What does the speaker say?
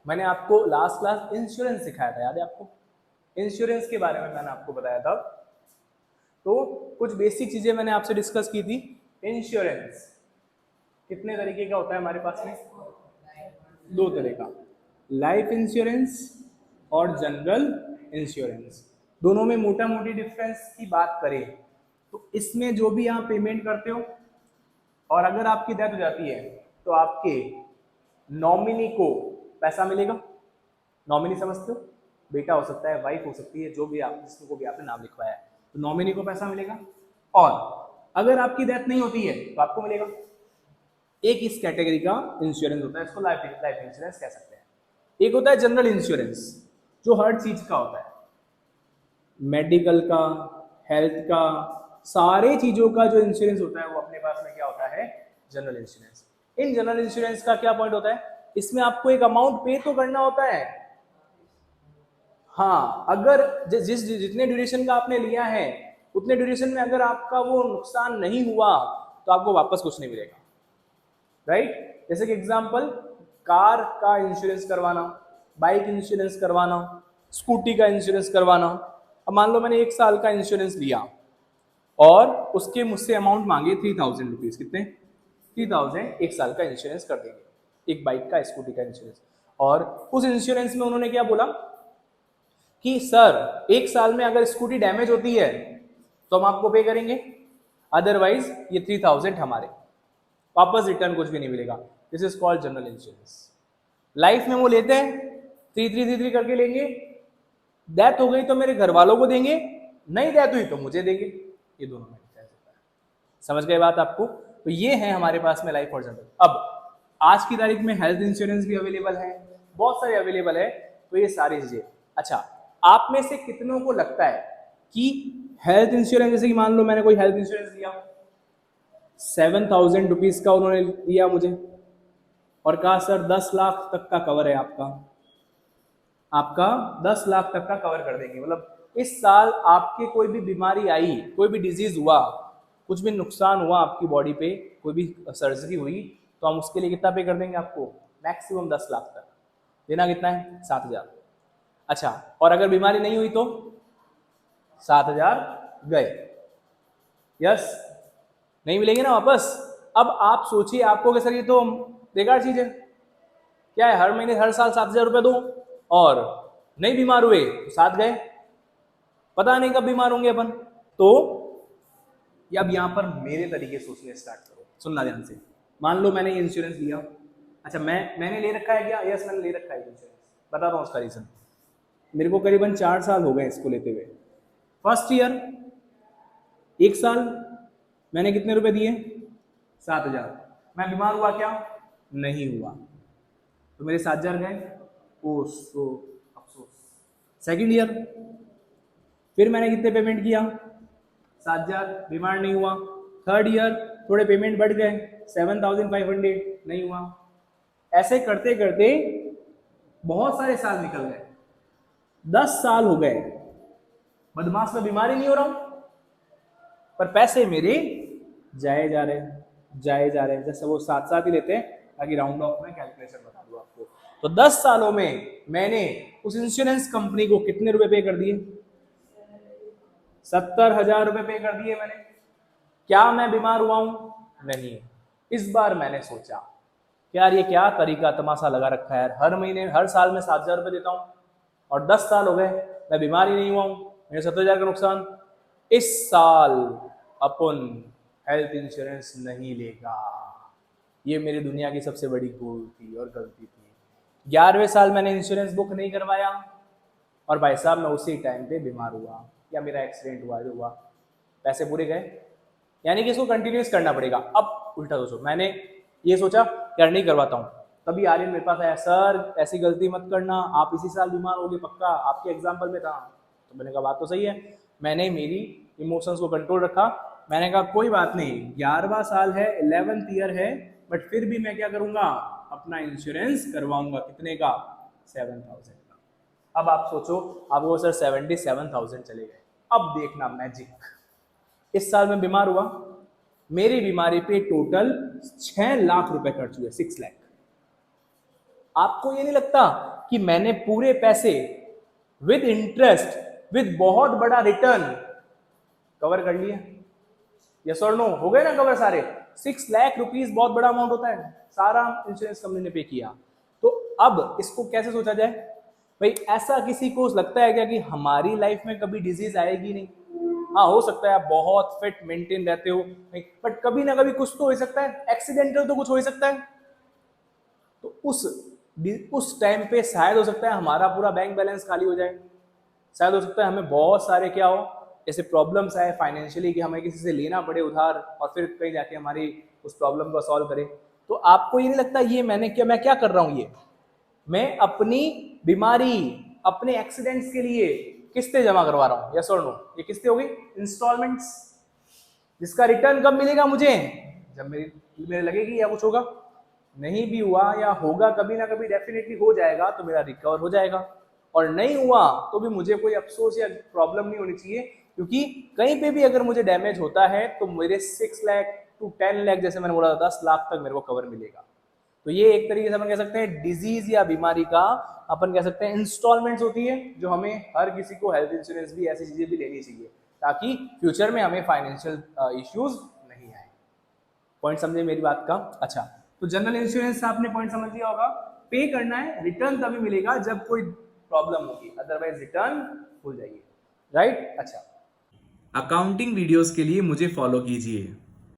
मैंने आपको last class insurance सिखाया था, याद है आपको? इंश्योरेंस के बारे में मैंने आपको बताया था। तो कुछ बेसिक चीजें मैंने आपसे डिस्कस की थी। इंश्योरेंस कितने तरीके का होता है हमारे पास में? दो तरह का, लाइफ इंश्योरेंस और जनरल इंश्योरेंस। दोनों में मोटा मोटी डिफरेंस की बात करें तो इसमें जो भी आप पेमेंट करते हो और अगर आपकी डेथ हो जाती है तो आपके नॉमिनी को पैसा मिलेगा। नॉमिनी समझते हो? बेटा हो सकता है, वाइफ हो सकती है, जो भी आप जिसको भी आपने नाम लिखवाया है, तो नॉमिनी को पैसा मिलेगा। और अगर आपकी डेथ नहीं होती है तो आपको मिलेगा। एक इस कैटेगरी का इंश्योरेंस होता है, इसको लाइफ इंश्योरेंस कह सकते हैं। एक होता है जनरल इंश्योरेंस, जो हर चीज का होता है, मेडिकल का, हेल्थ का, सारे चीजों का जो इंश्योरेंस होता है वो अपने पास में क्या होता है? General insurance. In general insurance का क्या पॉइंट होता है? इसमें आपको एक अमाउंट पे तो करना होता है। हाँ, अगर जितने ड्यूरेशन का आपने लिया है उतने ड्यूरेशन में अगर आपका वो नुकसान नहीं हुआ तो आपको वापस कुछ नहीं मिलेगा, राइट? जैसे कि एग्जांपल, कार का इंश्योरेंस करवाना, बाइक इंश्योरेंस करवाना, स्कूटी का इंश्योरेंस करवाना। अब मान लो मैंने 1 साल का इंश्योरेंस लिया और उसके मुझसे अमाउंट मांगे 3000 रुपीज। कितने? 3000 1 साल का इंश्योरेंस कर देंगे, एक बाइक का, स्कूटी का इंश्योरेंस। और उस इंश्योरेंस में उन्होंने क्या बोला कि सर 1 साल में अगर स्कूटी डैमेज होती है तो हम आपको पे करेंगे, अदरवाइज ये 3000 हमारे, वापस रिटर्न कुछ भी नहीं मिलेगा। This is called general insurance. Life में वो लेते हैं 3 करके लेंगे, डेथ हो गई तो मेरे घर वालों को देंगे, नहीं डेथ हुई तो मुझे देंगे। ये दोनों में डिफरेंस होता है। समझ गए बात आपको? तो ये है हमारे पास में लाइफ और जनरल। अब आज की तारीख में हेल्थ इंश्योरेंस भी अवेलेबल है, बहुत सारे अवेलेबल है। तो ये सारी चीजें, अच्छा, आप में से कितनों को लगता है कि हेल्थ इंश्योरेंस, जैसे कि मान लो मैंने कोई हेल्थ इंश्योरेंस लिया, 7000 रुपीज का उन्होंने दिया मुझे और कहा सर 10 लाख तक का कवर है आपका, आपका 10 लाख तक का कवर कर देंगे। मतलब इस साल आपके कोई भी बीमारी आई, कोई भी डिजीज हुआ, कुछ भी नुकसान हुआ आपकी बॉडी पे, कोई भी सर्जरी हुई, तो हम उसके लिए कितना पे कर देंगे आपको? मैक्सिमम 10 लाख तक। देना कितना है? 7000। अच्छा, और अगर बीमारी नहीं हुई तो 7000 गए, यस, नहीं मिलेंगे ना वापस। अब आप सोचिए, आपको कि सर ये तो बेकार चीज है, क्या है, हर महीने हर साल 7000 रुपये दो और नहीं बीमार हुए तो 7 गए, पता नहीं कब बीमार होंगे अपन। तो अब यहां पर मेरे तरीके सोचने स्टार्ट करो, सुनना ध्यान से। मान लो मैंने इंश्योरेंस लिया, अच्छा मैंने ले रखा है क्या? यस, मैंने ले रखा है इंश्योरेंस। बता रहा हूँ उसका रीजन। मेरे को करीबन 4 साल हो गए इसको लेते हुए। फर्स्ट ईयर 1 साल मैंने कितने रुपए दिए? 7000। मैं बीमार हुआ क्या? नहीं हुआ, तो मेरे 7000 गए। ओ सो अफसोस। सेकंड ईयर फिर मैंने कितने पेमेंट किया? 7000, बीमार नहीं हुआ। थर्ड ईयर थोड़े पेमेंट बढ़ गए, 7500, नहीं हुआ। ऐसे करते करते बहुत सारे साल निकल गए, 10 साल हो गए। बदमाश में बीमारी नहीं हो रहा हूं, पर पैसे मेरे जाए जा रहे हैं, जाए जा रहे हैं। जैसे वो साथ साथ ही लेते हैं ताकि राउंड ऑफ में कैलकुलेशन बता दूं आपको। तो 10 सालों में मैंने उस इंश्योरेंस कंपनी को कितने रुपए पे कर दिए? 70,000 रुपए पे कर दिए मैंने। क्या मैं बीमार हुआ हूं? नहीं। इस बार मैंने सोचा कि यार ये क्या तरीका तमाशा लगा रखा है यार, हर महीने हर साल में 7000 रुपए देता हूं और 10 साल हो गए मैं बीमार ही नहीं हुआ हूं, मेरे 70,000 का नुकसान। इस साल अपन हेल्थ इंश्योरेंस नहीं लेगा। ये मेरी दुनिया की सबसे बड़ी भूल थी और गलती थी। 11वें साल मैंने इंश्योरेंस बुक नहीं करवाया और भाई साहब मैं उसी टाइम पे बीमार हुआ या मेरा एक्सीडेंट हुआ, जो हुआ, पैसे पूरे गए। यानी कि इसको कंटिन्यूस करना पड़ेगा। अब उल्टा सोचो, मैंने ये सोचा यार नहीं करवाता हूँ, तभी आर्यन मेरे पास आया, सर ऐसी गलती मत करना, आप इसी साल बीमार होगे पक्का, आपके एग्जाम्पल में था। तो मैंने कहा बात तो सही है। मैंने मेरी इमोशंस को कंट्रोल रखा, मैंने कहा कोई बात नहीं, 11वां साल है, 11th ईयर है, बट फिर भी मैं क्या करूंगा, अपना इंश्योरेंस करवाऊंगा। कितने का? 7000 का। अब आप सोचो, अब वो सर 77,000 चले गए। अब देखना मैजिक, इस साल में बीमार हुआ, मेरी बीमारी पे टोटल 6 लाख रुपए खर्च हुए, 6 लाख। आपको ये नहीं लगता कि मैंने पूरे पैसे विद इंटरेस्ट, विद बहुत बड़ा रिटर्न कवर कर लिया, यस और नो, हो गए ना कवर सारे। 6 लाख रुपीस बहुत बड़ा अमाउंट होता है, सारा इंश्योरेंस कंपनी ने पे किया। तो अब इसको कैसे सोचा जाए भाई, ऐसा किसी को लगता है क्या कि हमारी लाइफ में कभी डिजीज आएगी नहीं? हाँ, हो सकता है आप बहुत फिट मेंटेन रहते हो, बट कभी ना कभी कुछ तो हो सकता है, एक्सीडेंटल तो कुछ हो सकता है। तो उस टाइम पे शायद हो सकता है हमारा पूरा बैंक बैलेंस खाली हो जाए, शायद हो सकता है हमें बहुत सारे क्या हो जैसे प्रॉब्लम्स आए फाइनेंशियली, कि हमें किसी से लेना पड़े उधार और फिर कहीं जाके हमारी उस प्रॉब्लम को सॉल्व करे। तो आपको ये नहीं लगता ये मैं क्या कर रहा हूँ, ये मैं अपनी बीमारी, अपने एक्सीडेंट्स के लिए किस्तें जमा करवा रहा हूँ, यस और नो? ये किस्तें हो गई इंस्टॉलमेंट्स, जिसका रिटर्न कब मिलेगा मुझे? जब मेरे लगेगी या कुछ होगा। नहीं भी हुआ या होगा कभी ना कभी डेफिनेटली हो जाएगा, तो मेरा रिकवर हो जाएगा। और नहीं हुआ तो भी मुझे कोई अफसोस या प्रॉब्लम नहीं होनी चाहिए, क्योंकि कहीं पे भी अगर मुझे डैमेज होता है तो मेरे 6 लाख टू 10 लाख, जैसे मैंने बोला 10 लाख तक मेरे को कवर मिलेगा। तो ये एक तरीके से अपन कह सकते हैं डिजीज या बीमारी का अपन कह सकते हैं इंस्टॉलमेंट्स होती है, जो हमें हर किसी को हेल्थ इंश्योरेंस भी ऐसी चीजें भी लेनी चाहिए ताकि फ्यूचर में हमें फाइनेंशियल इश्यूज नहीं आए। पॉइंट समझे मेरी बात का? अच्छा, तो जनरल इंश्योरेंस आपने पॉइंट समझ लिया होगा, पे करना है, रिटर्न तभी मिलेगा जब कोई प्रॉब्लम होगी, अदरवाइज रिटर्न भूल जाइए, राइट? अच्छा, अकाउंटिंग वीडियोस के लिए मुझे फॉलो कीजिए।